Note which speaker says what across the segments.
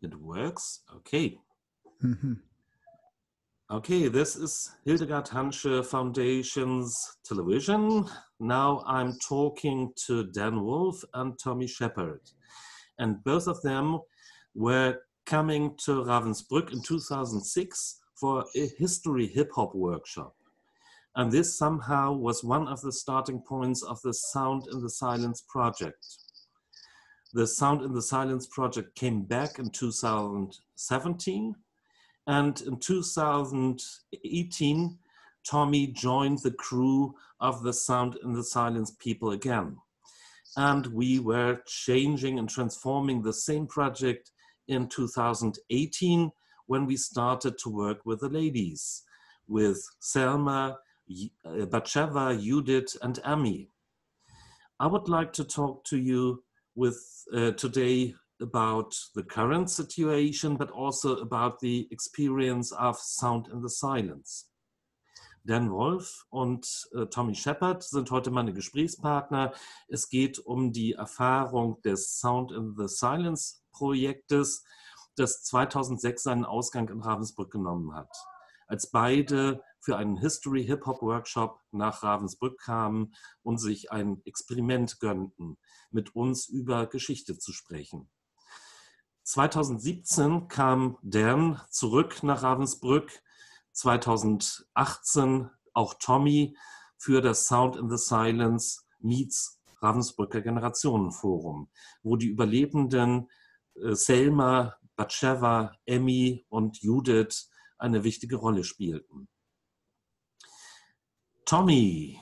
Speaker 1: It works? Okay.
Speaker 2: Mm-hmm.
Speaker 1: Okay, this is Hildegard Hansche Foundation's television. Now I'm talking to Dan Wolf and Tommy Shepard. And both of them were coming to Ravensbrück in 2006 for a history hip-hop workshop. And this somehow was one of the starting points of the Sound in the Silence project. The Sound in the Silence project came back in 2017. And in 2018, Tommy joined the crew of the Sound in the Silence people again. And we were changing and transforming the same project in 2018 when we started to work with the ladies, with Selma, Batsheva, Judith, and Amy. I would like to talk to you today about the current situation, but also about the experience of Sound in the Silence. Dan Wolf und Tommy Shepard sind heute meine Gesprächspartner. Es geht um die Erfahrung des Sound in the Silence Projektes, das 2006 seinen Ausgang in Ravensbrück genommen hat. Als beide für einen History-Hip-Hop-Workshop nach Ravensbrück kamen und sich ein Experiment gönnten, mit uns über Geschichte zu sprechen. 2017 kam Dan zurück nach Ravensbrück, 2018 auch Tommy für das Sound in the Silence meets Ravensbrücker Generationenforum, wo die Überlebenden Selma, Batsheva, Emmy und Judith eine wichtige Rolle spielten. Tommy,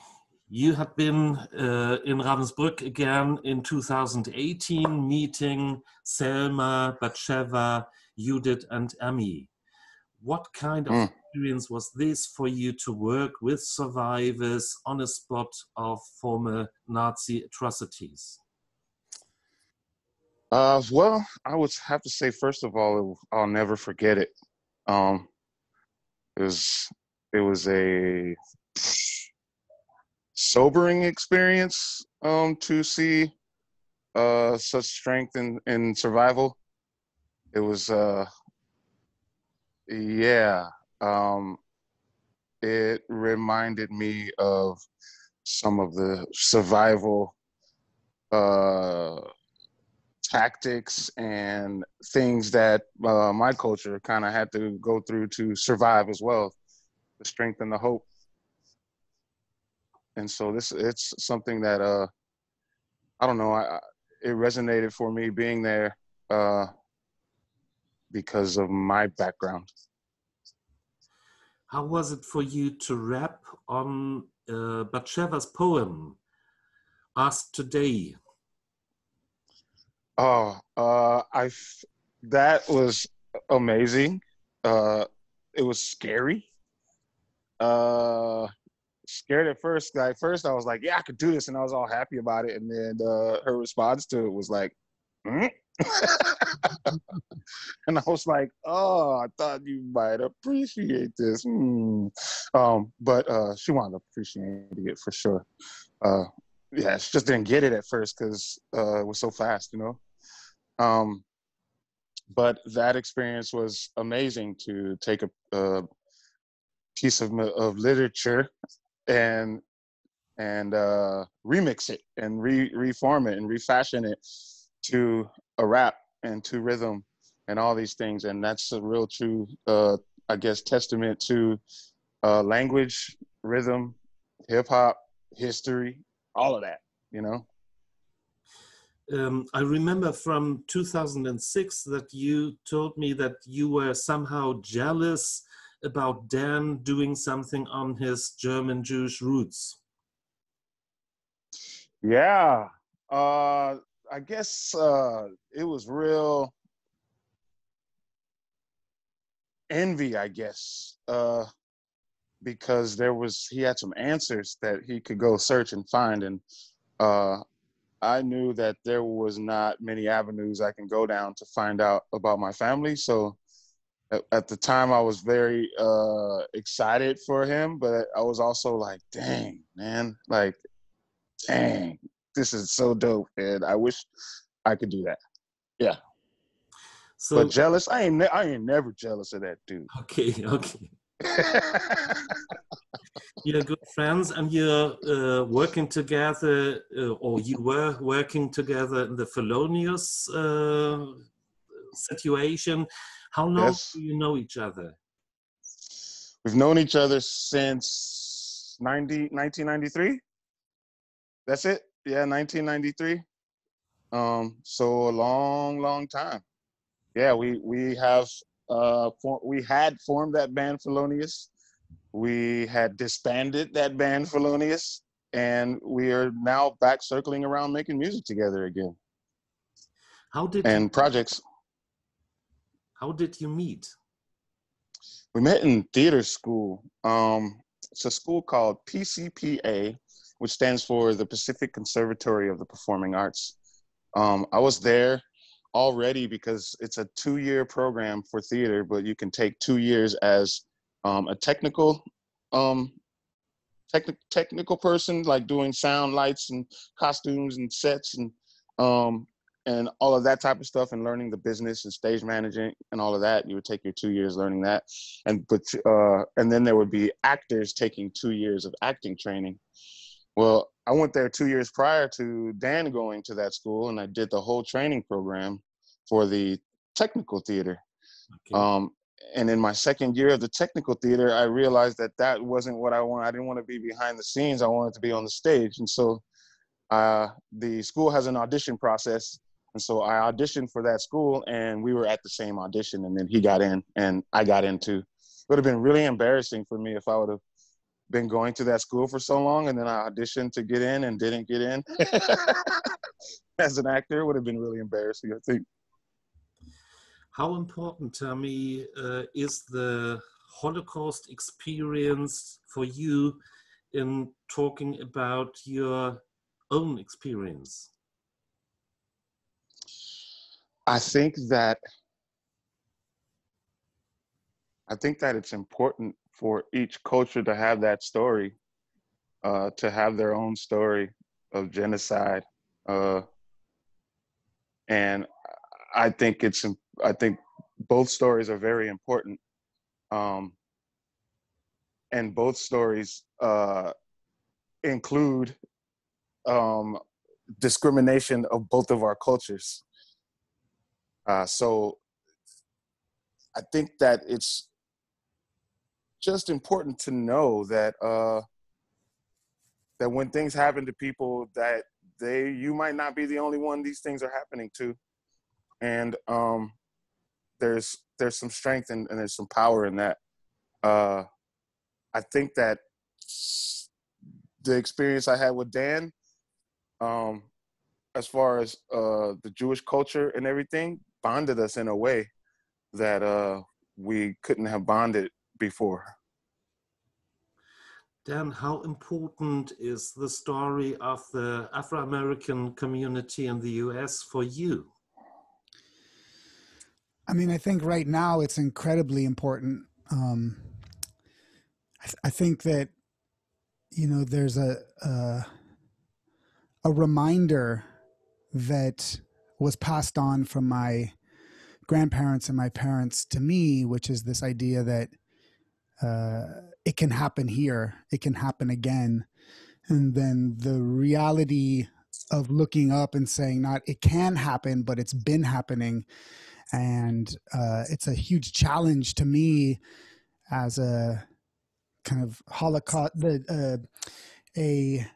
Speaker 1: you had been in Ravensbrück again in 2018, meeting Selma, Batsheva, Judith, and Emmy. What kind of experience was this for you to work with survivors on a spot of former Nazi atrocities?
Speaker 3: Well, I would have to say, first of all, I'll never forget it. It was a sobering experience to see such strength in survival. It was it reminded me of some of the survival tactics and things that my culture kind of had to go through to survive as well, the strength and the hope. And so it's something that I don't know, it resonated for me being there because of my background.
Speaker 1: How was it for you to rap on Batsheva's poem, Ask Today?
Speaker 3: That was amazing. It was scary. Scared at first. Like first I was like, yeah, I could do this, and I was all happy about it. And then her response to it was like, and I was like, oh, I thought you might appreciate this. But she wound up appreciating it for sure. Yeah, she just didn't get it at first because it was so fast, you know. But that experience was amazing, to take a piece of literature and remix it and reform it and refashion it to a rap and to rhythm and all these things. And that's a real true, I guess, testament to language, rhythm, hip hop, history, all of that, you know.
Speaker 1: I remember from 2006 that you told me that you were somehow jealous about Dan doing something on his German Jewish roots.
Speaker 3: Yeah, I guess it was real envy, I guess, because he had some answers that he could go search and find, and I knew that there was not many avenues I can go down to find out about my family. So at the time I was very excited for him, but I was also like, dang, man, like, dang, this is so dope. And I wish I could do that. Yeah.
Speaker 1: So,
Speaker 3: but jealous, I ain't never jealous of that dude.
Speaker 1: okay. You're good friends, and you're working together, or you were working together in the Felonious situation. How long
Speaker 3: Yes.
Speaker 1: do you know each other?
Speaker 3: We've known each other since 1993. That's it. Yeah, 1993. So a long time. Yeah, we have we had formed that band Felonious. We had disbanded that band Felonious, and we are now back circling around making music together again. And projects.
Speaker 1: How did you meet?
Speaker 3: We met in theater school. It's a school called PCPA, which stands for the Pacific Conservatory of the Performing Arts. I was there already because it's a 2-year program for theater, but you can take 2 years as a technical person, like doing sound, lights, and costumes and sets and all of that type of stuff, and learning the business and stage managing and all of that. You would take your 2 years learning that, and then there would be actors taking 2 years of acting training. Well, I went there 2 years prior to Dan going to that school, and I did the whole training program for the technical theater. Okay. And in my second year of the technical theater, I realized that that wasn't what I wanted. I didn't want to be behind the scenes. I wanted to be on the stage. And so the school has an audition process. And so I auditioned for that school, and we were at the same audition. And then he got in, and I got in too. It would have been really embarrassing for me if I would have been going to that school for so long, and then I auditioned to get in and didn't get in. As an actor, it would have been really embarrassing, I think.
Speaker 1: How important, Tammy, is the Holocaust experience for you in talking about your own experience?
Speaker 3: I think that it's important for each culture to have that story, to have their own story of genocide. And I think both stories are very important. And both stories include discrimination of both of our cultures. So I think that it's just important to know that that when things happen to people, that you might not be the only one these things are happening to, and there's some strength and there's some power in that. I think that the experience I had with Dan, as far as the Jewish culture and everything, bonded us in a way that we couldn't have bonded before.
Speaker 1: Dan, how important is the story of the Afro-American community in the US for you?
Speaker 2: I mean, I think right now it's incredibly important. I think that, there's a reminder that was passed on from my grandparents and my parents to me, which is this idea that it can happen here, it can happen again. And then the reality of looking up and saying, not it can happen, but it's been happening. And it's a huge challenge to me as a kind of Holocaust, a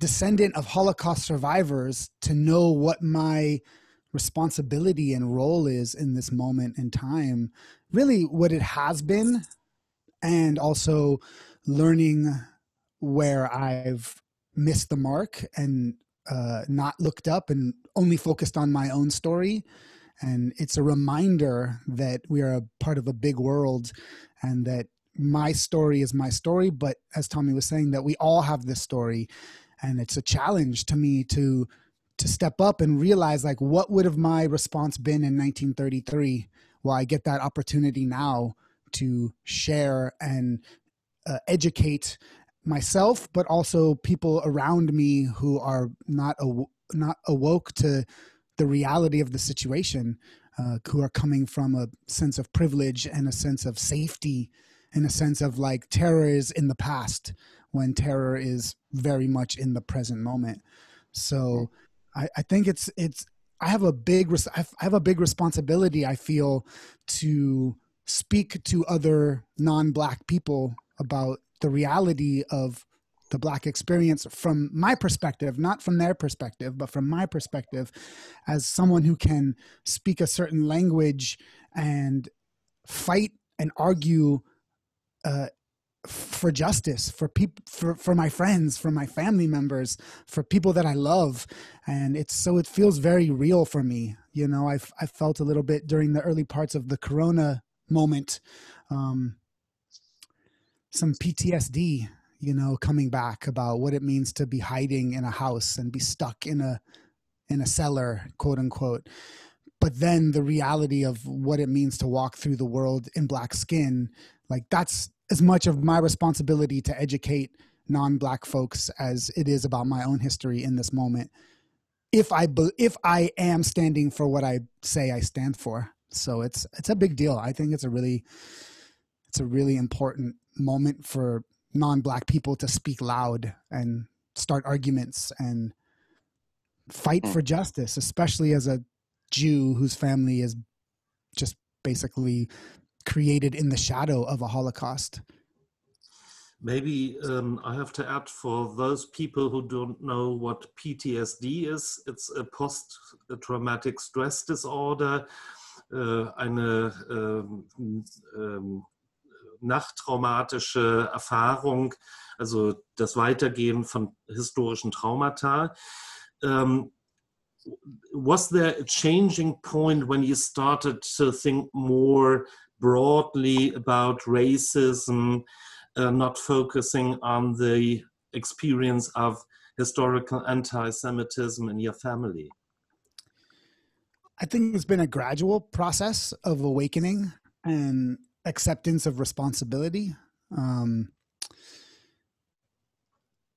Speaker 2: descendant of Holocaust survivors, to know what my responsibility and role is in this moment in time, really what it has been, and also learning where I've missed the mark and not looked up and only focused on my own story. And it's a reminder that we are a part of a big world, and that my story is my story. But as Tommy was saying, that we all have this story, and it's a challenge to me to step up and realize, like, what would have my response been in 1933? Well, I get that opportunity now to share and educate myself, but also people around me who are not awoke to the reality of the situation, who are coming from a sense of privilege and a sense of safety, and a sense of like terror is in the past when terror is very much in the present moment. So I think I have a big responsibility, I feel, to speak to other non-Black people about the reality of the Black experience from my perspective, not from their perspective, but from my perspective as someone who can speak a certain language and fight and argue for justice, for people, for my friends, for my family members, for people that I love. And it feels very real for me. You know, I felt a little bit during the early parts of the Corona moment, some PTSD, you know, coming back about what it means to be hiding in a house and be stuck in a cellar, quote unquote. But then the reality of what it means to walk through the world in Black skin, like that's as much of my responsibility to educate non-Black folks as it is about my own history in this moment. If I am standing for what I say I stand for. So it's a big deal. I think it's a really important moment for non-Black people to speak loud and start arguments and fight for justice, especially as a Jew whose family is just basically created in the shadow of a Holocaust.
Speaker 1: Maybe I have to add, for those people who don't know what PTSD is, it's a post-traumatic stress disorder, eine nachtraumatische Erfahrung, also das Weitergehen von historischen Traumata. Was there a changing point when you started to think more broadly about racism, not focusing on the experience of historical anti-Semitism in your family?
Speaker 2: I think it's been a gradual process of awakening and acceptance of responsibility.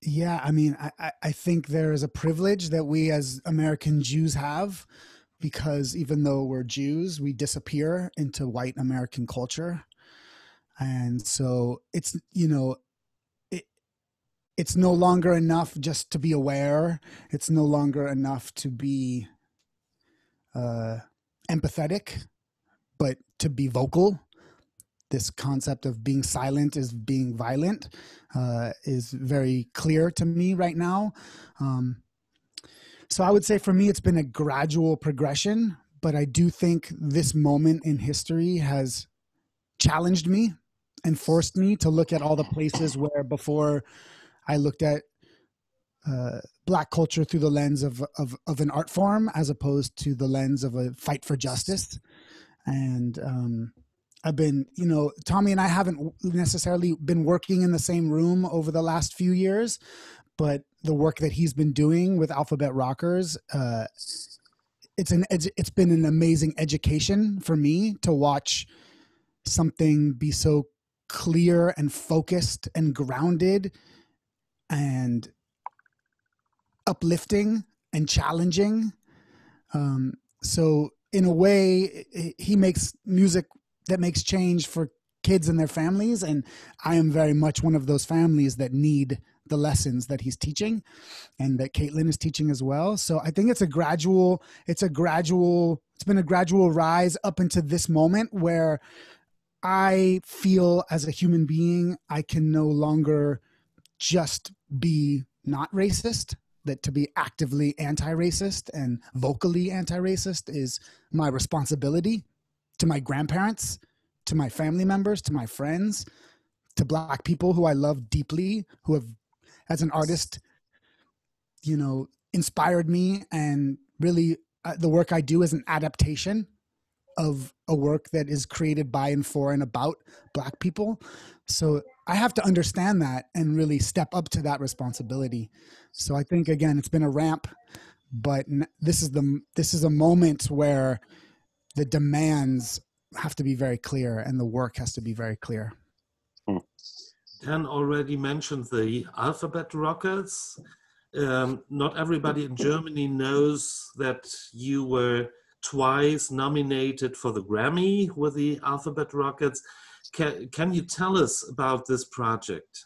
Speaker 2: Yeah, I mean, I think there is a privilege that we as American Jews have, because even though we're Jews, we disappear into white American culture. And so it's, you know, it's no longer enough just to be aware. It's no longer enough to be empathetic, but to be vocal. This concept of being silent is being violent is very clear to me right now. So I would say for me, it's been a gradual progression, but I do think this moment in history has challenged me and forced me to look at all the places where before I looked at Black culture through the lens of an art form as opposed to the lens of a fight for justice. And I've been, you know, Tommy and I haven't necessarily been working in the same room over the last few years, but the work that he's been doing with Alphabet Rockers, it's been an amazing education for me to watch something be so clear and focused and grounded and uplifting and challenging. So in a way, he makes music that makes change for kids and their families. And I am very much one of those families that need the lessons that he's teaching and that Caitlin is teaching as well. So I think it's been a gradual rise up into this moment where I feel as a human being, I can no longer just be not racist, that to be actively anti-racist and vocally anti-racist is my responsibility to my grandparents, to my family members, to my friends, to Black people who I love deeply, who have, as an artist, you know, inspired me. And really the work I do is an adaptation of a work that is created by and for and about Black people. So I have to understand that and really step up to that responsibility. So I think, again, it's been a ramp, but this is a moment where the demands have to be very clear and the work has to be very clear.
Speaker 1: Dan already mentioned the Alphabet Rockers. not everybody in Germany knows that you were twice nominated for the Grammy with the Alphabet Rockets. Can you tell us about this project?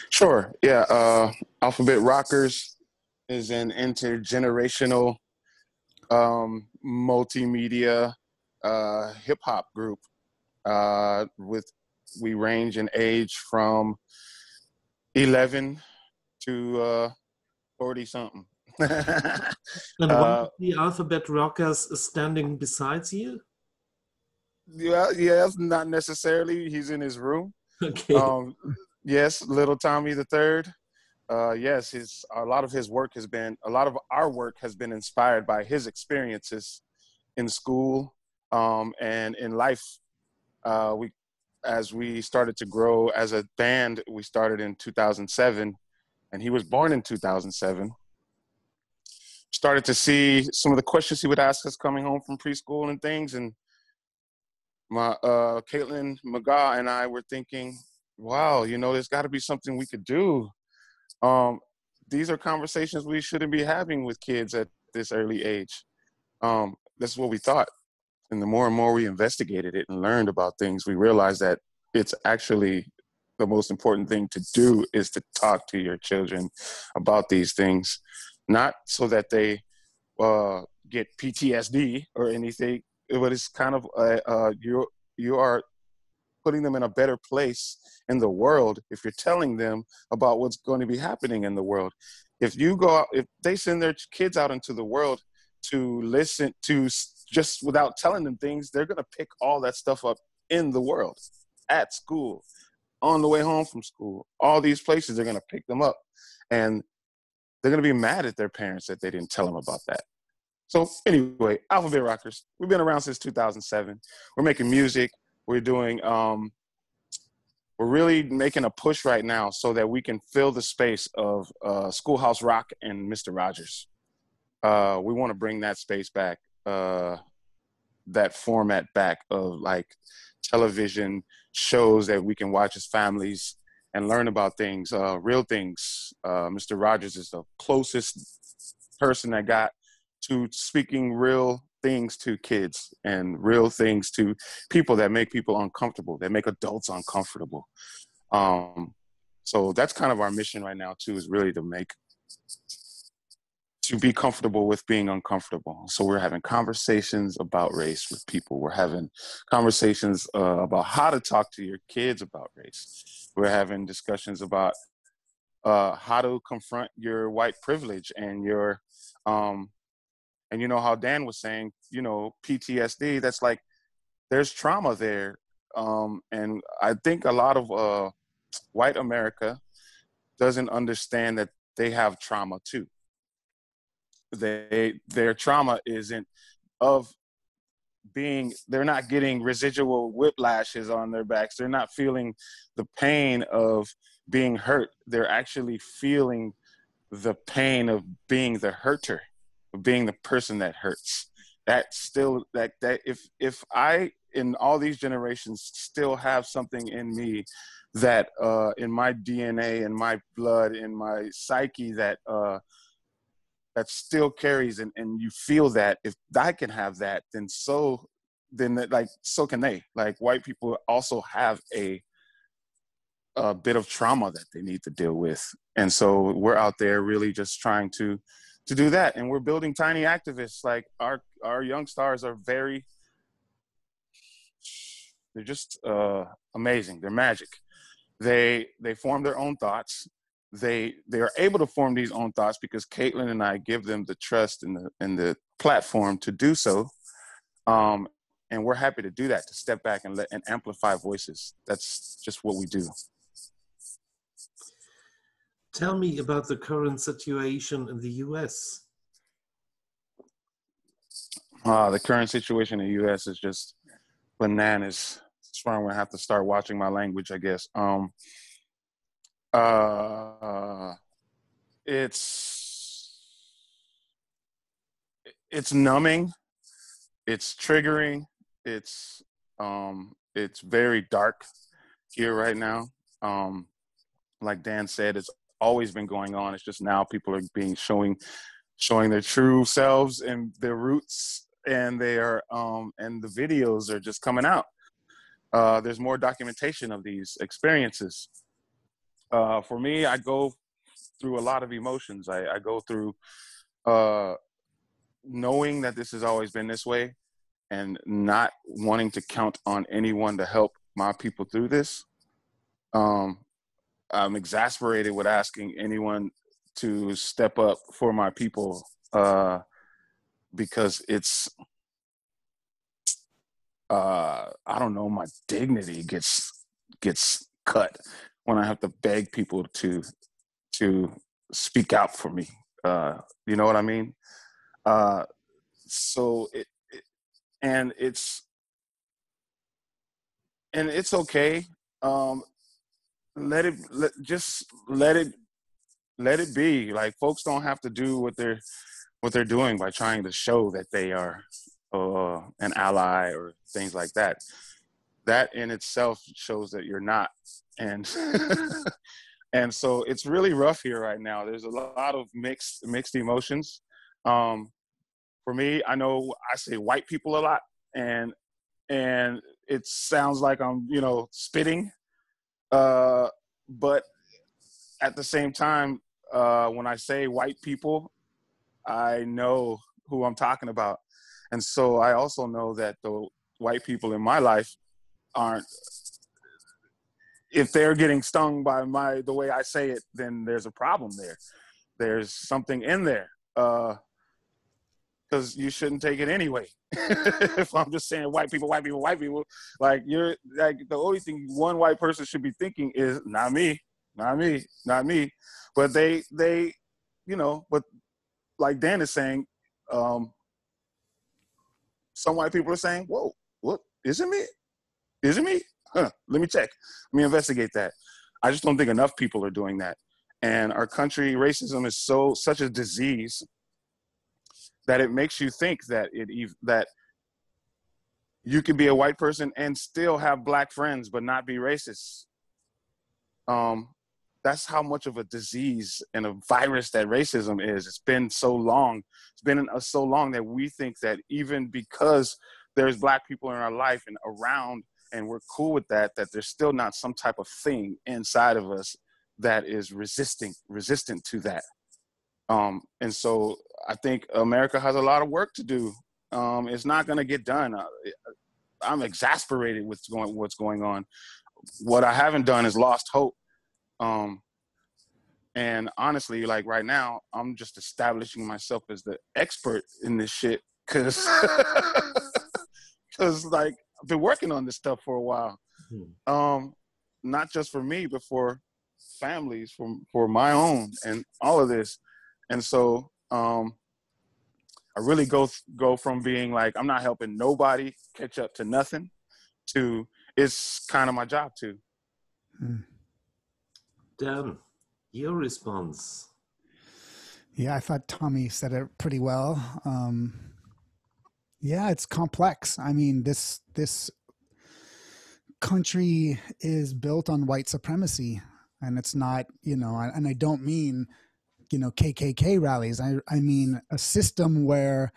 Speaker 3: Sure. Yeah. Alphabet Rockers is an intergenerational multimedia hip hop group. We range in age from 11 to 40 something.
Speaker 1: And one of the Alphabet Rockers is standing beside you?
Speaker 3: Yeah, not necessarily. He's in his room.
Speaker 1: Okay.
Speaker 3: Yes, Little Tommy the Third. Yes, a lot of our work has been inspired by his experiences in school and in life. As we started to grow as a band, we started in 2007, and he was born in 2007. Started to see some of the questions he would ask us coming home from preschool and things, and my Caitlin McGaw and I were thinking, wow, there's got to be something we could do. These are conversations we shouldn't be having with kids at this early age. That's what we thought. And the more and more we investigated it and learned about things, we realized that it's actually the most important thing to do is to talk to your children about these things, not so that they get PTSD or anything, but it's kind of you are putting them in a better place in the world if you're telling them about what's going to be happening in the world. If they send their kids out into the world to listen to just without telling them things, they're going to pick all that stuff up in the world, at school, on the way home from school. All these places, they're going to pick them up. And they're going to be mad at their parents that they didn't tell them about that. So anyway, Alphabet Rockers, we've been around since 2007. We're making music. We're doing, we're really making a push right now so that we can fill the space of Schoolhouse Rock and Mr. Rogers. We want to bring that space back, that format back of like television shows that we can watch as families and learn about things, real things. Mr. Rogers is the closest person that got to speaking real things to kids and real things to people that make people uncomfortable, that make adults uncomfortable. So that's kind of our mission right now too, is really to be comfortable with being uncomfortable. So we're having conversations about race with people. We're having conversations about how to talk to your kids about race. We're having discussions about how to confront your white privilege and your, and how Dan was saying, PTSD, that's like, there's trauma there. And I think a lot of white America doesn't understand that they have trauma too. Their trauma isn't of they're not getting residual whiplashes on their backs. They're not feeling the pain of being hurt. They're actually feeling the pain of being the hurter, of being the person that hurts. That's still that if I in all these generations still have something in me that in my DNA, in my blood, in my psyche that still carries and you feel that, if I can have that, then so can they. Like, white people also have a bit of trauma that they need to deal with. And so we're out there really just trying to do that. And we're building tiny activists. Like our young stars are they're just amazing. They're magic. They form their own thoughts. They are able to form these own thoughts because Caitlin and I give them the trust and the platform to do so. And we're happy to do that, to step back and amplify voices. That's just what we do.
Speaker 1: Tell me about the current situation in the US.
Speaker 3: The current situation in the US is just bananas. That's why I'm gonna have to start watching my language, I guess. It's numbing, it's triggering, it's very dark here right now. Like Dan said, it's always been going on. It's just now people are showing their true selves and their roots, and they are and the videos are just coming out. There's more documentation of these experiences. For me, I go through a lot of emotions. I go through knowing that this has always been this way and not wanting to count on anyone to help my people through this. I'm exasperated with asking anyone to step up for my people, because it's, I don't know, my dignity gets cut when I have to beg people to speak out for me. You know what I mean? So it's okay. Let it be. Like, folks don't have to do what they're doing by trying to show that they are an ally or things like that. That in itself shows that you're not. And and so it's really rough here right now. There's a lot of mixed emotions. For me, I know I say white people a lot, and it sounds like I'm, spitting. But at the same time, when I say white people, I know who I'm talking about. And so I also know that the white people in my life aren't, if they're getting stung by the way I say it, then there's a problem there. There's something in there. Because you shouldn't take it anyway. If I'm just saying white people, like the only thing one white person should be thinking is not me. But they, but like Dan is saying, some white people are saying, whoa, what, is it me? Is it me? Huh, let me check. Let me investigate that. I just don't think enough people are doing that. And our country, racism is such a disease that it makes you think that that you can be a white person and still have black friends but not be racist. That's how much of a disease and a virus that racism is. It's been so long. It's been so long that we think that even because there's black people in our life and around, and we're cool with that there's still not some type of thing inside of us that is resistant to that. And so I think America has a lot of work to do. It's not going to get done. I'm exasperated with what's going on. What I haven't done is lost hope. And honestly, like right now, I'm just establishing myself as the expert in this shit because like I've been working on this stuff for a while. Not just for me, but for families, for my own and all of this. And so I really go from being like, I'm not helping nobody catch up to nothing, to it's kind of my job too.
Speaker 1: Dan, your response.
Speaker 2: Yeah, I thought Tommy said it pretty well. Yeah, it's complex. I mean, this country is built on white supremacy, and it's not, and I don't mean, KKK rallies. I mean a system where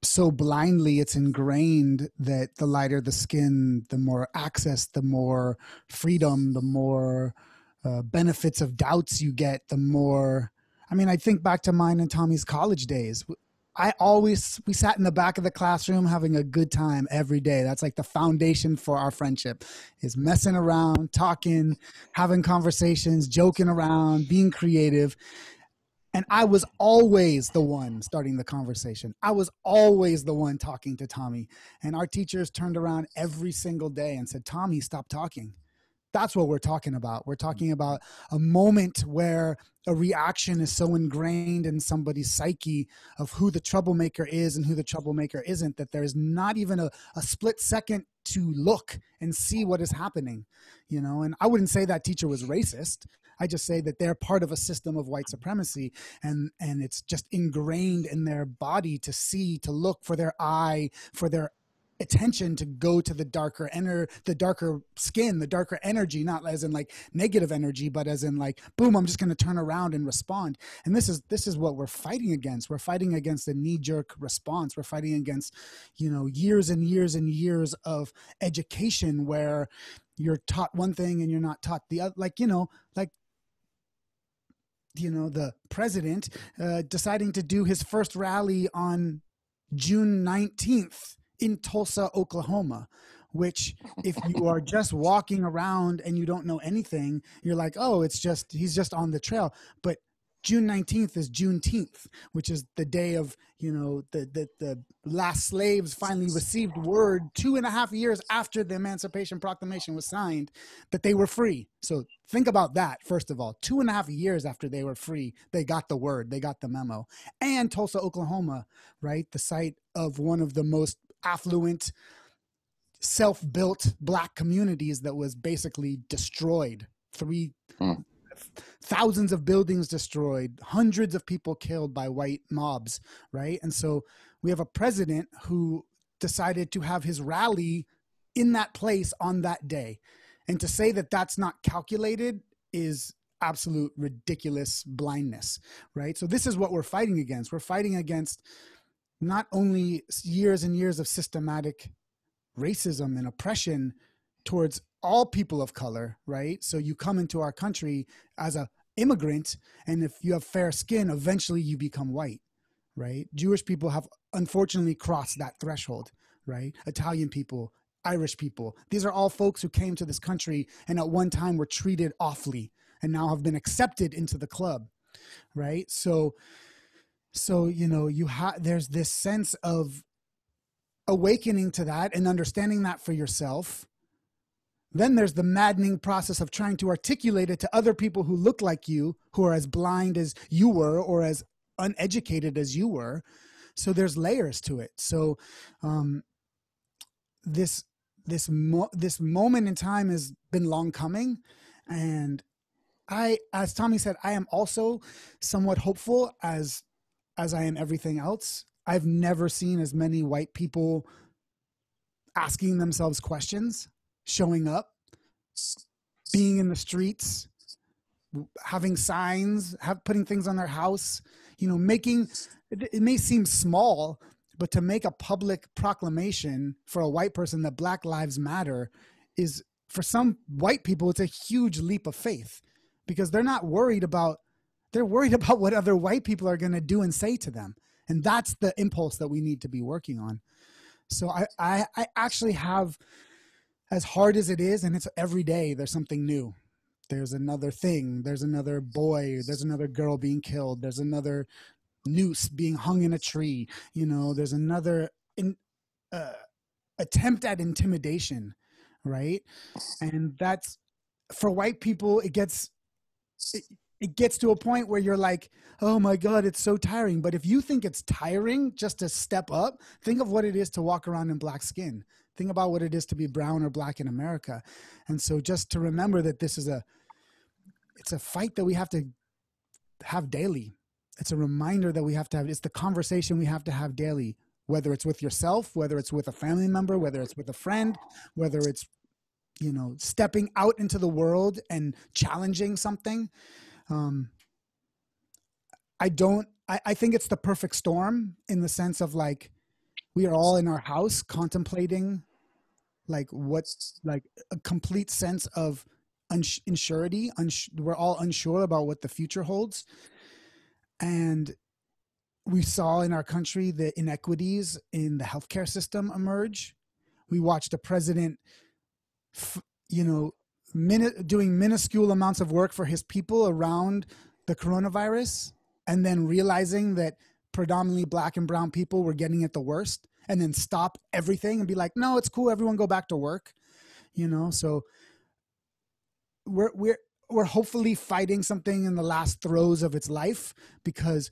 Speaker 2: so blindly it's ingrained that the lighter the skin, the more access, the more freedom, the more benefits of doubts you get, the more. I mean, I think back to mine and Tommy's college days. We sat in the back of the classroom having a good time every day. That's like the foundation for our friendship, is messing around, talking, having conversations, joking around, being creative. And I was always the one starting the conversation. I was always the one talking to Tommy. And our teachers turned around every single day and said, Tommy, stop talking. That's what we're talking about. We're talking about a moment where a reaction is so ingrained in somebody's psyche of who the troublemaker is and who the troublemaker isn't, that there's not even a split second to look and see what is happening, and I wouldn't say that teacher was racist. I just say that they're part of a system of white supremacy, and it's just ingrained in their body to see, to look, for their eye, for their attention to go to the darker skin, the darker energy, not as in like negative energy, but as in like, boom, I'm just going to turn around and respond. And this is what we're fighting against. We're fighting against a knee-jerk response. We're fighting against, years and years and years of education where you're taught one thing and you're not taught the other. The president deciding to do his first rally on June 19th in Tulsa, Oklahoma, which if you are just walking around and you don't know anything, you're like, oh, he's just on the trail. But June 19th is Juneteenth, which is the day of, the last slaves finally received word 2.5 years after the Emancipation Proclamation was signed that they were free. So think about that, first of all. 2.5 years after they were free, they got the word, they got the memo. And Tulsa, Oklahoma, right? The site of one of the most affluent, self-built Black communities that was basically destroyed. Thousands of buildings destroyed, hundreds of people killed by white mobs, right? And so we have a president who decided to have his rally in that place on that day. And to say that that's not calculated is absolute ridiculous blindness, right? So this is what we're fighting against. We're fighting against not only years and years of systematic racism and oppression towards all people of color, right? So you come into our country as an immigrant, and if you have fair skin, eventually you become white, right? Jewish people have unfortunately crossed that threshold, right? Italian people, Irish people. These are all folks who came to this country and at one time were treated awfully and now have been accepted into the club, right? So there's this sense of awakening to that and understanding that for yourself. Then there's the maddening process of trying to articulate it to other people who look like you, who are as blind as you were or as uneducated as you were. So there's layers to it. So this moment in time has been long coming. And as Tommy said, I am also somewhat hopeful as I am everything else. I've never seen as many white people asking themselves questions, showing up, being in the streets, having signs, putting things on their house, making, it may seem small, but to make a public proclamation for a white person that Black Lives Matter is, for some white people, it's a huge leap of faith because they're worried about what other white people are going to do and say to them. And that's the impulse that we need to be working on. So I actually have, as hard as it is, and it's every day, there's something new. There's another thing. There's another boy. There's another girl being killed. There's another noose being hung in a tree. There's another attempt at intimidation, right? And that's, for white people, it gets to a point where you're like, oh my God, it's so tiring. But if you think it's tiring just to step up, think of what it is to walk around in Black skin. Think about what it is to be brown or Black in America. And so just to remember that this is it's a fight that we have to have daily. It's a reminder that we have to have, it's the conversation we have to have daily, whether it's with yourself, whether it's with a family member, whether it's with a friend, whether it's, stepping out into the world and challenging something. I think it's the perfect storm in the sense of like, we are all in our house contemplating what's a complete sense of insurity. We're all unsure about what the future holds. And we saw in our country the inequities in the healthcare system emerge. We watched a president, doing minuscule amounts of work for his people around the coronavirus, and then realizing that predominantly Black and brown people were getting it the worst, and then stop everything and be like, no, it's cool, everyone go back to work. So we're hopefully fighting something in the last throes of its life, because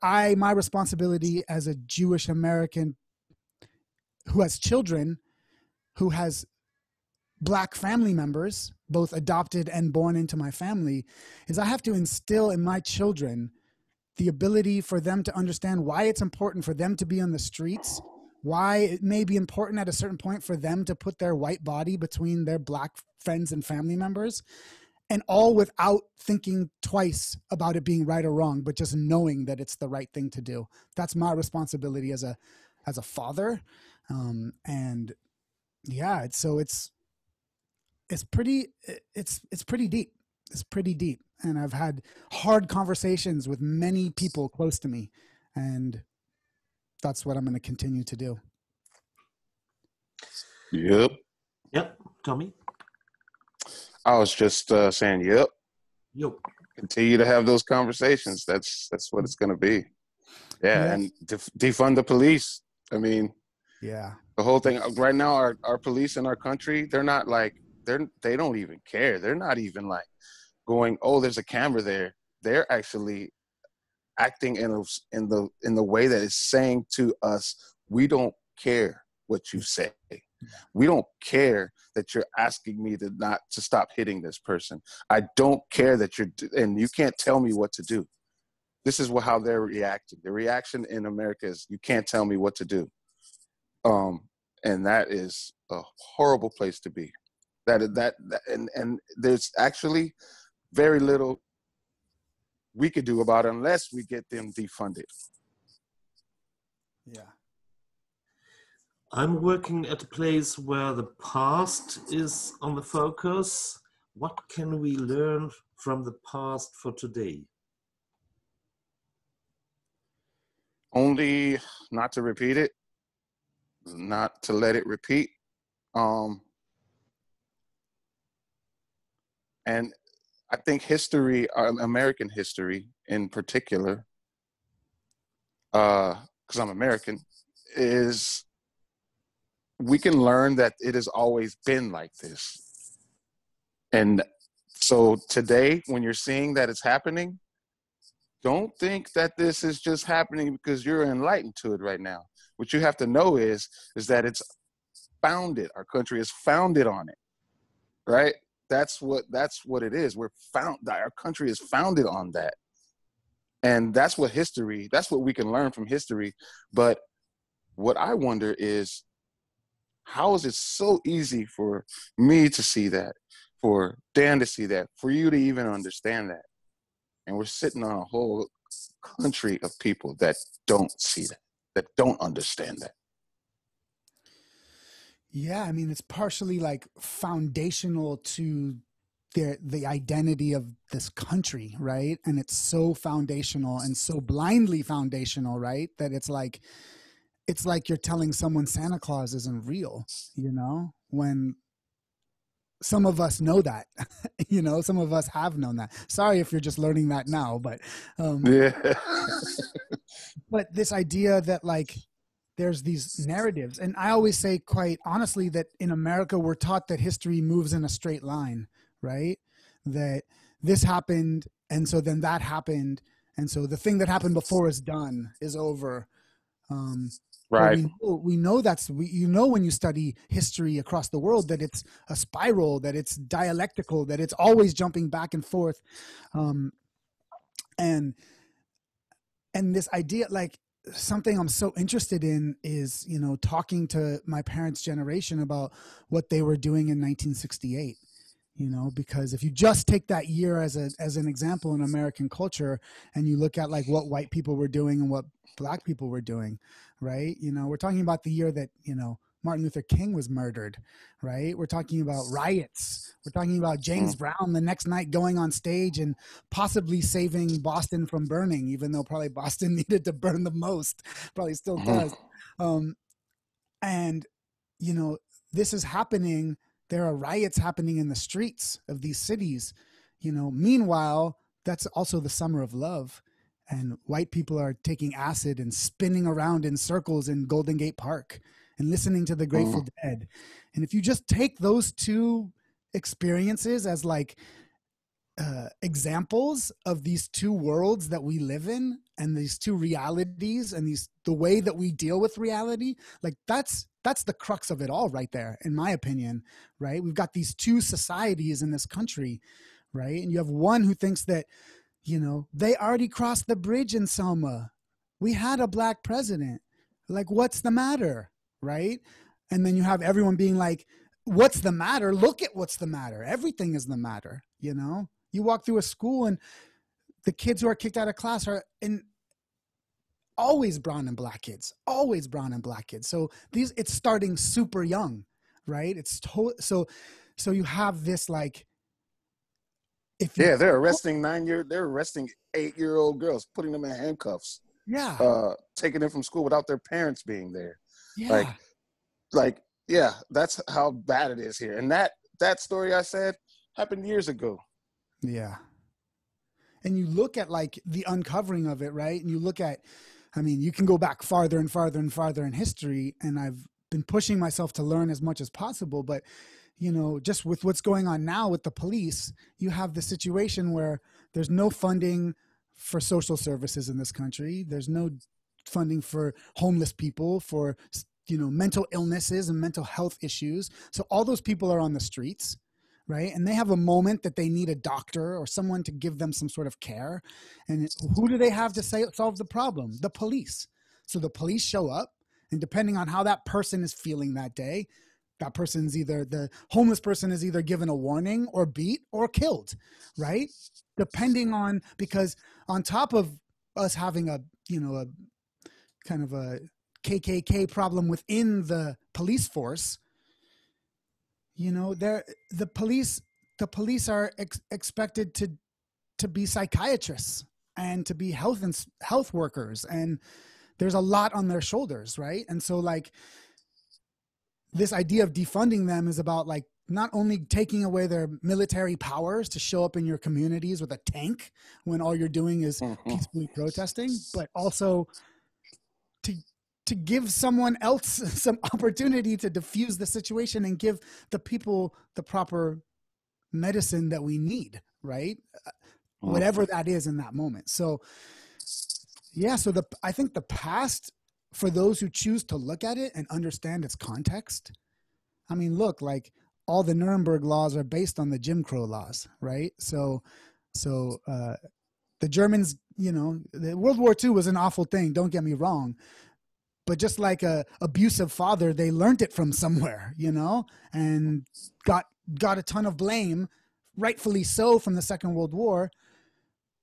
Speaker 2: my responsibility as a Jewish American who has children, who has Black family members, both adopted and born into my family, is I have to instill in my children the ability for them to understand why it's important for them to be on the streets, why it may be important at a certain point for them to put their white body between their black friends and family members, and all without thinking twice about it being right or wrong, but just knowing that it's the right thing to do. That's my responsibility as a father. And yeah, it's pretty deep. It's pretty deep. And I've had hard conversations with many people close to me, and that's what I'm going to continue to do.
Speaker 3: Yep.
Speaker 1: Yep. Tommy?
Speaker 3: I was just saying, yep.
Speaker 1: Yep.
Speaker 3: Continue to have those conversations. That's what it's going to be. Yeah. And defund the police. I mean,
Speaker 2: yeah,
Speaker 3: the whole thing right now, our police in our country, they're not like, they don't even care. They're not even like going, oh, there's a camera there. They're actually acting in the way that is saying to us, we don't care what you say. We don't care that you're asking me to stop hitting this person. I don't care that and you can't tell me what to do. This is how they're reacting. The reaction in America is, you can't tell me what to do. And that is a horrible place to be. And there's actually very little we could do about it unless we get them defunded.
Speaker 2: Yeah.
Speaker 1: I'm working at a place where the past is on the focus. What can we learn from the past for today?
Speaker 3: Only not to repeat it, not to let it repeat. And I think history, American history in particular, because I'm American, is we can learn that it has always been like this. And so today, when you're seeing that it's happening, don't think that this is just happening because you're enlightened to it right now. What you have to know is that it's founded. Our country is founded on it, right? That's what it is. Our country is founded on that. And that's what we can learn from history. But what I wonder is, how is it so easy for me to see that, for Dan to see that, for you to even understand that? And we're sitting on a whole country of people that don't see that don't understand that.
Speaker 2: Yeah, I mean, it's partially like foundational to the identity of this country, right? And it's so foundational and so blindly foundational, right? That it's like you're telling someone Santa Claus isn't real, when some of us know that, some of us have known that. Sorry if you're just learning that now, but
Speaker 3: yeah.
Speaker 2: But this idea that like there's these narratives, and I always say quite honestly that in America we're taught that history moves in a straight line, right? That this happened, and so then that happened, and so the thing that happened before is done, is over.
Speaker 3: Right.
Speaker 2: We know when you study history across the world that it's a spiral, that it's dialectical, that it's always jumping back and forth. And this idea, like something I'm so interested in is, talking to my parents' generation about what they were doing in 1968. Because if you just take that year as an example in American culture, and you look at like what white people were doing and what black people were doing, right? We're talking about the year that, Martin Luther King was murdered, right? We're talking about riots. We're talking about James Brown the next night going on stage and possibly saving Boston from burning, even though probably Boston needed to burn the most, probably still does. And, this is happening. There are riots happening in the streets of these cities. Meanwhile, that's also the summer of love. And white people are taking acid and spinning around in circles in Golden Gate Park and listening to the Grateful Dead. And if you just take those two experiences as like examples of these two worlds that we live in, and these two realities, and the way that we deal with reality, like that's the crux of it all right there, in my opinion, right? We've got these two societies in this country, right? And you have one who thinks that, they already crossed the bridge in Selma. We had a black president. Like, what's the matter? right? And then you have everyone being like, what's the matter? Look at what's the matter. Everything is the matter, you know? You walk through a school and the kids who are kicked out of class are always brown and black kids, always brown and black kids. So it's starting super young, right? So you have this like,
Speaker 3: they're arresting 8-year-old girls, putting them in handcuffs.
Speaker 2: Yeah.
Speaker 3: Taking them from school without their parents being there.
Speaker 2: Yeah.
Speaker 3: Yeah, that's how bad it is here. And that story I said happened years ago.
Speaker 2: Yeah. And you look at like the uncovering of it, right? And you look at, I mean, you can go back farther and farther and farther in history, and I've been pushing myself to learn as much as possible. But, you know, just with what's going on now with the police, you have the situation where there's no funding for social services in this country. There's no funding for homeless people, for, you know, mental illnesses and mental health issues. So all those people are on the streets, right? And they have a moment that they need a doctor or someone to give them some sort of care. And who do they have to solve the problem? The police. So the police show up, and depending on how that person is feeling that day, the homeless person is either given a warning or beat or killed, right? Depending on, because on top of us having a kind of a KKK problem within the police force, you know, the police are expected to be psychiatrists and to be health workers, and there's a lot on their shoulders, right? And so like this idea of defunding them is about like not only taking away their military powers to show up in your communities with a tank when all you're doing is peacefully protesting, but also to give someone else some opportunity to diffuse the situation and give the people the proper medicine that we need, right? Whatever that is in that moment. So, yeah, so I think the past, for those who choose to look at it and understand its context, I mean, look, like all the Nuremberg laws are based on the Jim Crow laws, right? So the Germans, you know, World War II was an awful thing, don't get me wrong. But just like a abusive father, they learned it from somewhere, you know, and got a ton of blame, rightfully so, from the Second World War.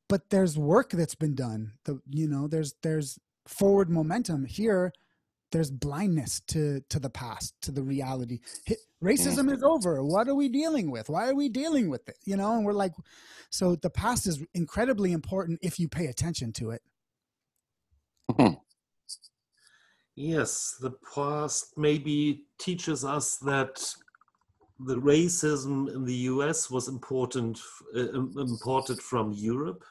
Speaker 2: But there's work that's been done. There's forward momentum here. There's blindness to the past, to the reality. Racism is over. What are we dealing with? Why are we dealing with it? You know, and we're like, so the past is incredibly important if you pay attention to it.
Speaker 1: Yes, the past maybe teaches us that the racism in the US was imported from Europe.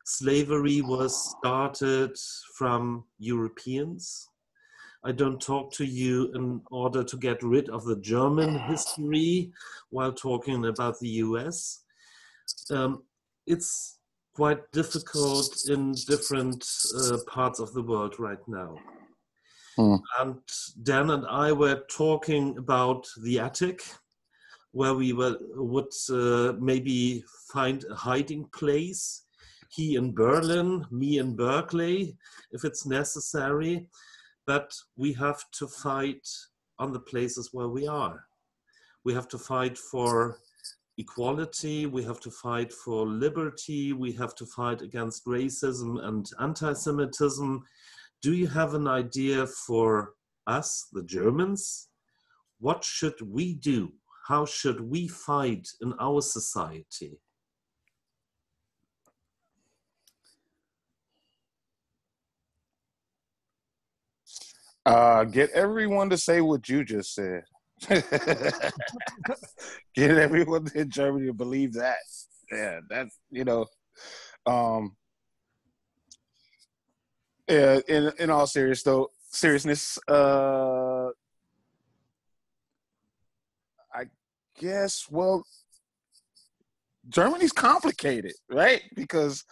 Speaker 1: Slavery was started from Europeans. I don't talk to you in order to get rid of the German history while talking about the US. It's quite difficult in different parts of the world right now. And Dan and I were talking about the attic, where we would maybe find a hiding place. He in Berlin, me in Berkeley, if it's necessary. But we have to fight on the places where we are. We have to fight for equality. We have to fight for liberty. We have to fight against racism and anti-Semitism. Do you have an idea for us, the Germans? What should we do? How should we fight in our society?
Speaker 3: Get everyone to say what you just said. Get everyone in Germany to believe that. Yeah, that's, you know, yeah, in all seriousness, I guess, well, Germany's complicated, right? Because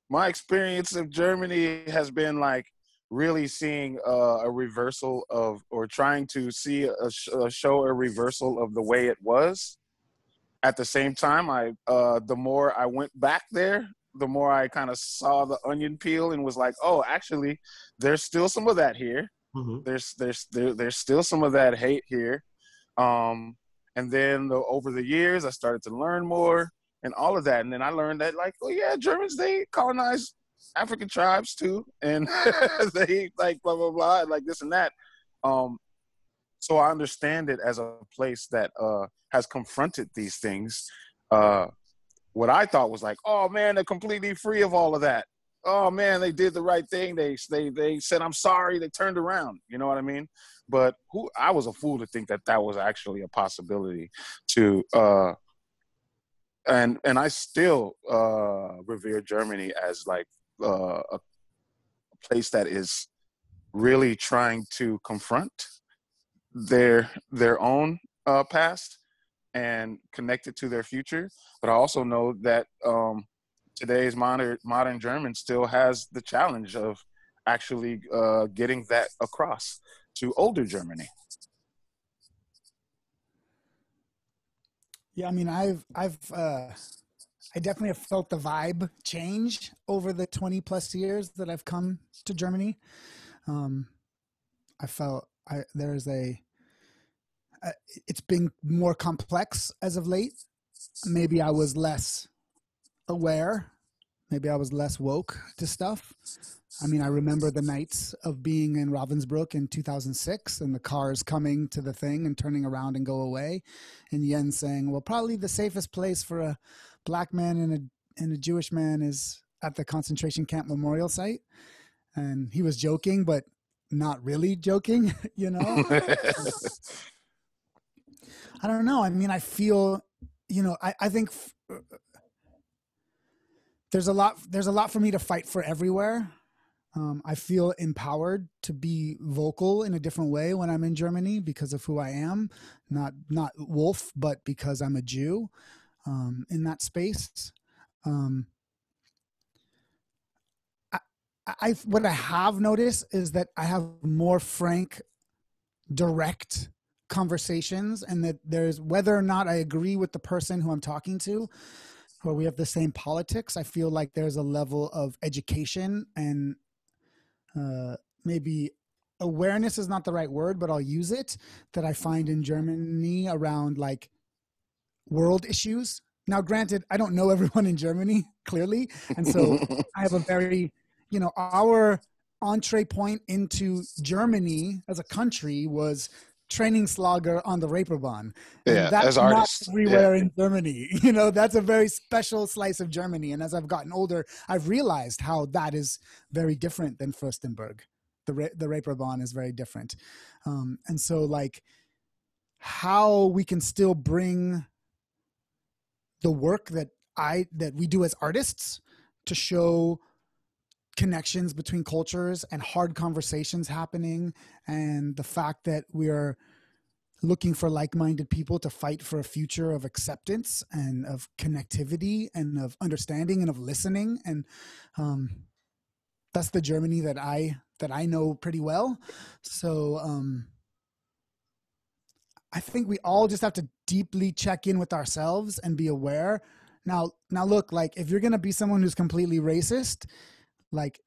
Speaker 3: my experience of Germany has been like really seeing a reversal of, or trying to see show a reversal of the way it was. At the same time, the more I went back there, the more I kind of saw the onion peel and was like, oh, actually, there's still some of that here. There's still some of that hate here. And then over the years, I started to learn more and all of that. And then I learned that, like, oh yeah, Germans, they colonized African tribes too. And they like blah, blah, blah, and like this and that. So I understand it as a place that has confronted these things. What I thought was like, oh man, they're completely free of all of that. Oh man, they did the right thing. They said, I'm sorry. They turned around. You know what I mean? But I was a fool to think that that was actually a possibility to, and I still revere Germany as like a place that is really trying to confront their own past and connect it to their future. But I also know that today's modern German still has the challenge of actually getting that across to older Germany.
Speaker 2: Yeah, I mean, I definitely have felt the vibe change over the 20 plus years that I've come to Germany. I felt it's been more complex as of late. Maybe I was less aware. Maybe I was less woke to stuff. I mean, I remember the nights of being in Ravensbrücker in 2006 and the cars coming to the thing and turning around and go away. And Yen saying, well, probably the safest place for a black man and a Jewish man is at the concentration camp memorial site. And he was joking, but not really joking, you know? I don't know. I mean, I feel, you know, I think there's a lot for me to fight for everywhere. I feel empowered to be vocal in a different way when I'm in Germany because of who I am, not wolf, but because I'm a Jew in that space. What I have noticed is that I have more frank, direct conversations, and that there's, whether or not I agree with the person who I'm talking to, or we have the same politics, I feel like there's a level of education and maybe awareness is not the right word, but I'll use it, that I find in Germany around like world issues. Now, granted, I don't know everyone in Germany clearly. And so I have a very, you know, our entree point into Germany as a country was Trainingslager on the Reeperbahn. And
Speaker 3: Yeah,
Speaker 2: that's
Speaker 3: as
Speaker 2: not
Speaker 3: artists.
Speaker 2: everywhere in Germany. You know, that's a very special slice of Germany. And as I've gotten older, I've realized how that is very different than Fürstenberg. The Reeperbahn is very different. And so like how we can still bring the work that we do as artists to show connections between cultures and hard conversations happening, and the fact that we are looking for like-minded people to fight for a future of acceptance and of connectivity and of understanding and of listening. And that's the Germany that I know pretty well. So I think we all just have to deeply check in with ourselves and be aware. Now look, like if you're going to be someone who's completely racist, like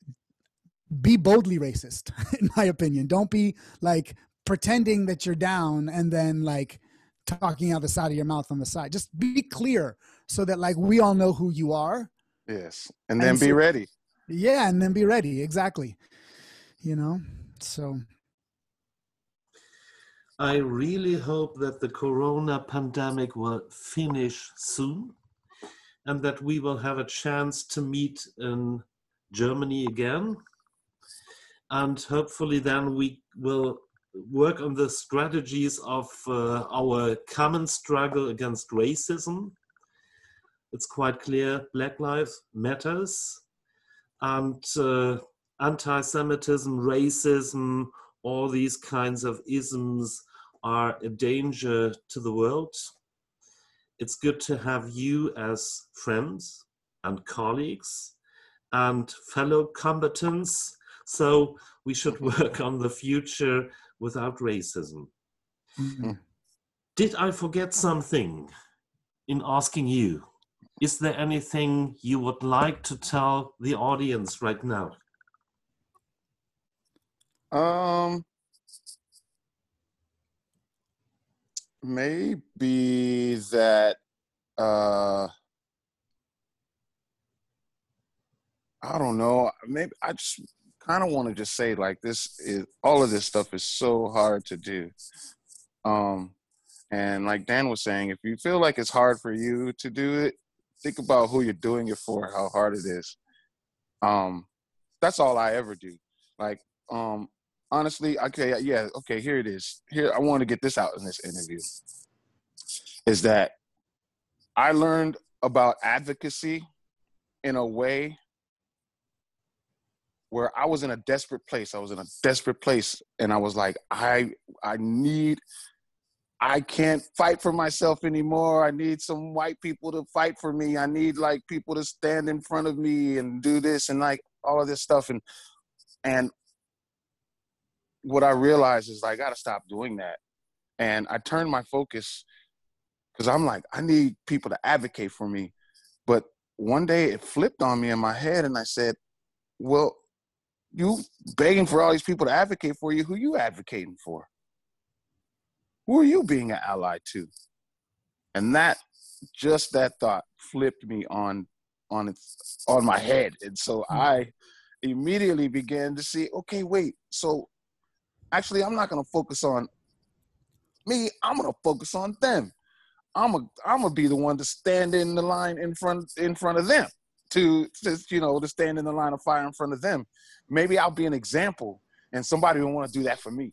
Speaker 2: be boldly racist, in my opinion. Don't be like pretending that you're down and then like talking out the side of your mouth on the side. Just be clear so that like we all know who you are.
Speaker 3: Yes. And then be ready.
Speaker 2: Yeah. And then be ready. Exactly. You know, so.
Speaker 1: I really hope that the corona pandemic will finish soon and that we will have a chance to meet in Germany again. And hopefully then we will work on the strategies of our common struggle against racism. It's quite clear Black Lives Matters, and anti-Semitism, racism, all these kinds of isms are a danger to the world. It's good to have you as friends and colleagues and fellow combatants. So we should work on the future without racism.
Speaker 2: Mm-hmm.
Speaker 1: Did I forget something in asking you? Is there anything you would like to tell the audience right now?
Speaker 3: maybe that I don't know. Maybe I just kind of want to just say like all of this stuff is so hard to do. And like Dan was saying, if you feel like it's hard for you to do it, think about who you're doing it for, how hard it is. That's all I ever do. Like, honestly, okay, yeah, okay, here it is. Here, I want to get this out in this interview. Is that I learned about advocacy in a way where I was in a desperate place. And I was like, I can't fight for myself anymore. I need some white people to fight for me. I need like people to stand in front of me and do this and like all of this stuff. And what I realized is I got to stop doing that. And I turned my focus because I'm like, I need people to advocate for me. But one day it flipped on me in my head and I said, well, you begging for all these people to advocate for you, who you advocating for? Who are you being an ally to? And that thought flipped me on my head. And so I immediately began to see, okay, wait, so actually I'm not going to focus on me. I'm going to focus on them. I'm gonna be the one to stand in the line in front of them, to stand in the line of fire in front of them. Maybe I'll be an example, and somebody will want to do that for me.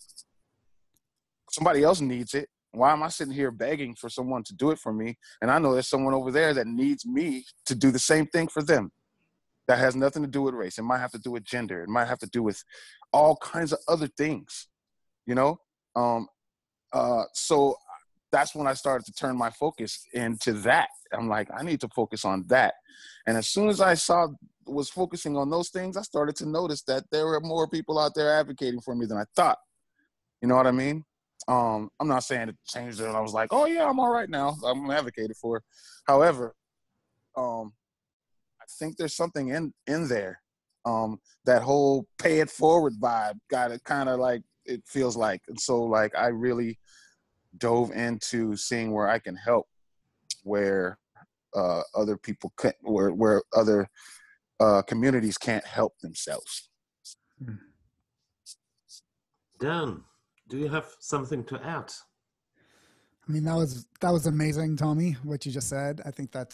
Speaker 3: Somebody else needs it. Why am I sitting here begging for someone to do it for me? And I know there's someone over there that needs me to do the same thing for them. That has nothing to do with race. It might have to do with gender. It might have to do with all kinds of other things, you know? So that's when I started to turn my focus into that. I'm like, I need to focus on that. And as soon as I was focusing on those things, I started to notice that there were more people out there advocating for me than I thought. You know what I mean? I'm not saying it changed it and I was like, oh yeah, I'm all right now. I'm advocated for. However, I think there's something in there. That whole pay it forward vibe got it kind of like, it feels like. And so like, I really dove into seeing where I can help, where other people could, where other communities can't help themselves.
Speaker 1: Dan, do you have something to add?
Speaker 2: I mean, that was amazing, Tommy, what you just said. I think that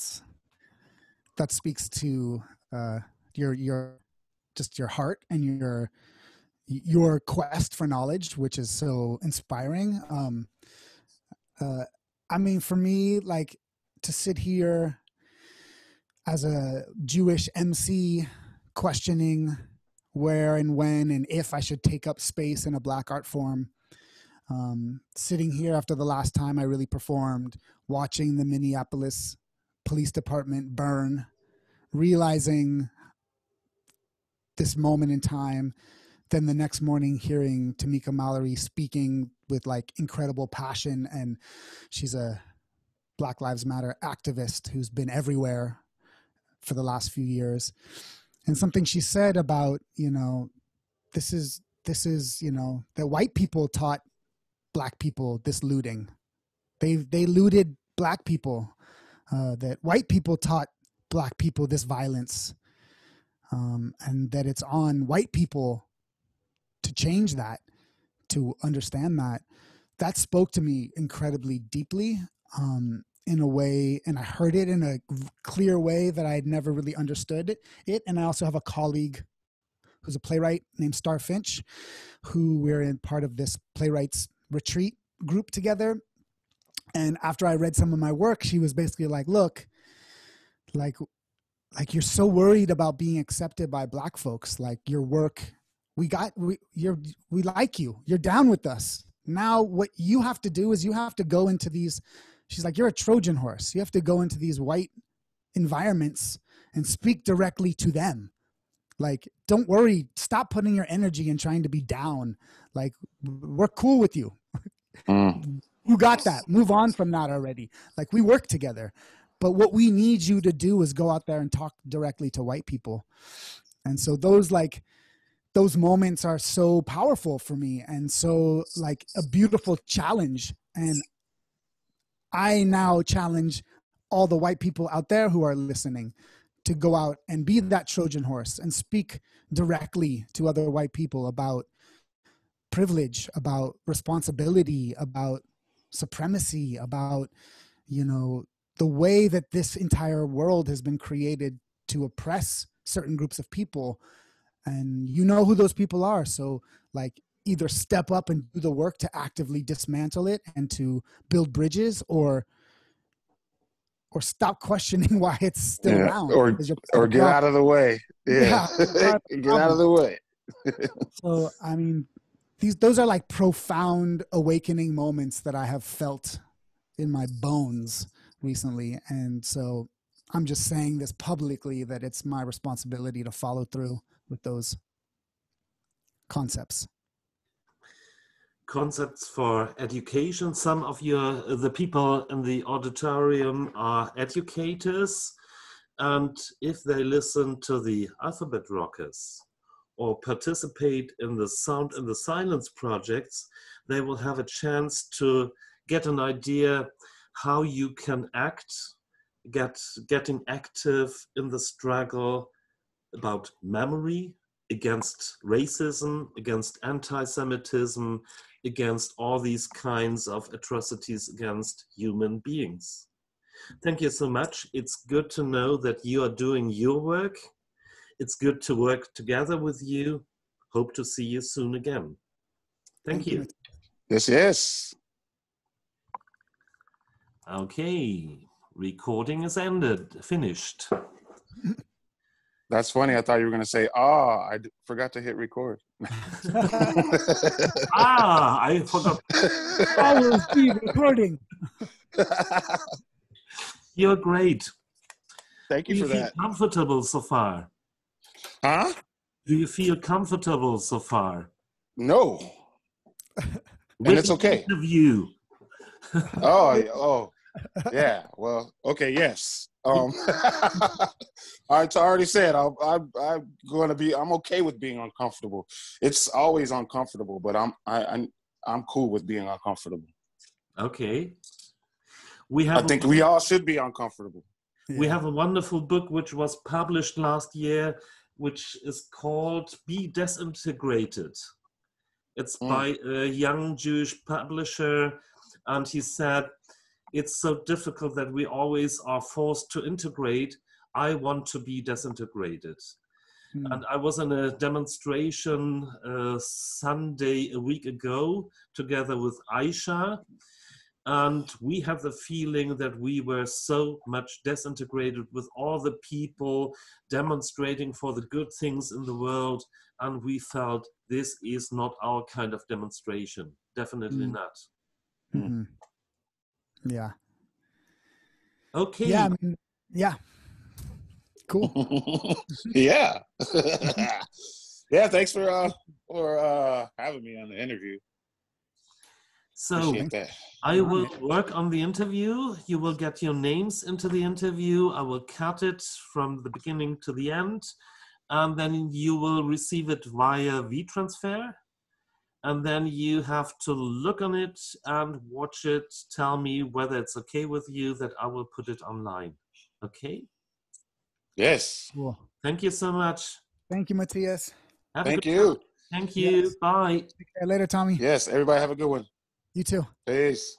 Speaker 2: speaks to your heart and your quest for knowledge, which is so inspiring. I mean, for me, like, to sit here as a Jewish MC questioning where and when and if I should take up space in a Black art form, sitting here after the last time I really performed, watching the Minneapolis Police Department burn, realizing this moment in time, then the next morning hearing Tamika Mallory speaking with like incredible passion, and she's a Black Lives Matter activist who's been everywhere for the last few years. And something she said about, this is, that white people taught Black people this looting. They looted Black people, that white people taught Black people this violence, and that it's on white people to change that, to understand that. That spoke to me incredibly deeply, in a way, and I heard it in a clear way that I had never really understood it. And I also have a colleague who's a playwright named Star Finch, who we're in part of this playwrights retreat group together. And after I read some of my work, she was basically like, look, like you're so worried about being accepted by Black folks, like your work, we like you, you're down with us. Now what you have to do is you have to go into these, she's like, you're a Trojan horse. You have to go into these white environments and speak directly to them. Like, don't worry, stop putting your energy in trying to be down. Like, we're cool with you. You got that. Move on from that already. Like, we work together. But what we need you to do is go out there and talk directly to white people. And so those moments are so powerful for me, and so like a beautiful challenge. And I now challenge all the white people out there who are listening to go out and be that Trojan horse and speak directly to other white people about privilege, about responsibility, about supremacy, about, you know, the way that this entire world has been created to oppress certain groups of people. And you know who those people are. So like either step up and do the work to actively dismantle it and to build bridges, or stop questioning why it's still around.
Speaker 3: Or get out of the way. Yeah. Get out of the way.
Speaker 2: So, I mean, those are like profound awakening moments that I have felt in my bones recently. And so I'm just saying this publicly, that it's my responsibility to follow through with those concepts.
Speaker 1: Concepts for education. Some of the people in the auditorium are educators, and if they listen to the Alphabet Rockers or participate in the Sound in the Silence projects, they will have a chance to get an idea how you can getting active in the struggle about memory, against racism, against anti-Semitism, against all these kinds of atrocities against human beings. Thank you so much. It's good to know that you are doing your work. It's good to work together with you. Hope to see you soon again. Thank you.
Speaker 3: Yes.
Speaker 1: Okay, recording is finished.
Speaker 3: That's funny. I thought you were going to say, I forgot to hit record.
Speaker 1: I forgot.
Speaker 2: I will be recording.
Speaker 1: You're great.
Speaker 3: Thank you for that.
Speaker 1: Do you feel comfortable so far?
Speaker 3: Huh?
Speaker 1: Do you feel comfortable so far?
Speaker 3: No. And it's okay.
Speaker 1: Interview.
Speaker 3: Yeah. Well, okay. Yes. I already said I'm okay with being uncomfortable. It's always uncomfortable, but I'm cool with being uncomfortable.
Speaker 1: Okay.
Speaker 3: I think we all should be uncomfortable.
Speaker 1: We have a wonderful book which was published last year, which is called Be Disintegrated. It's by a young Jewish publisher, and he said, it's so difficult that we always are forced to integrate. I want to be disintegrated. And I was in a demonstration Sunday a week ago together with Aisha, and we had the feeling that we were so much disintegrated with all the people demonstrating for the good things in the world, and we felt this is not our kind of demonstration. Definitely not.
Speaker 2: Mm-hmm. Yeah.
Speaker 3: Okay.
Speaker 2: Yeah. I mean, yeah. Cool.
Speaker 3: Yeah. Yeah. Thanks for having me on the interview.
Speaker 1: So I will work on the interview. You will get your names into the interview. I will cut it from the beginning to the end, and then you will receive it via WeTransfer. And then you have to look on it and watch it. Tell me whether it's okay with you that I will put it online. Okay?
Speaker 3: Yes.
Speaker 2: Cool.
Speaker 1: Thank you so much.
Speaker 2: Thank you, Matthias.
Speaker 3: Thank you.
Speaker 1: Thank you. Yes. Bye.
Speaker 2: Take care later, Tommy.
Speaker 3: Yes. Everybody have a good one.
Speaker 2: You too.
Speaker 3: Peace.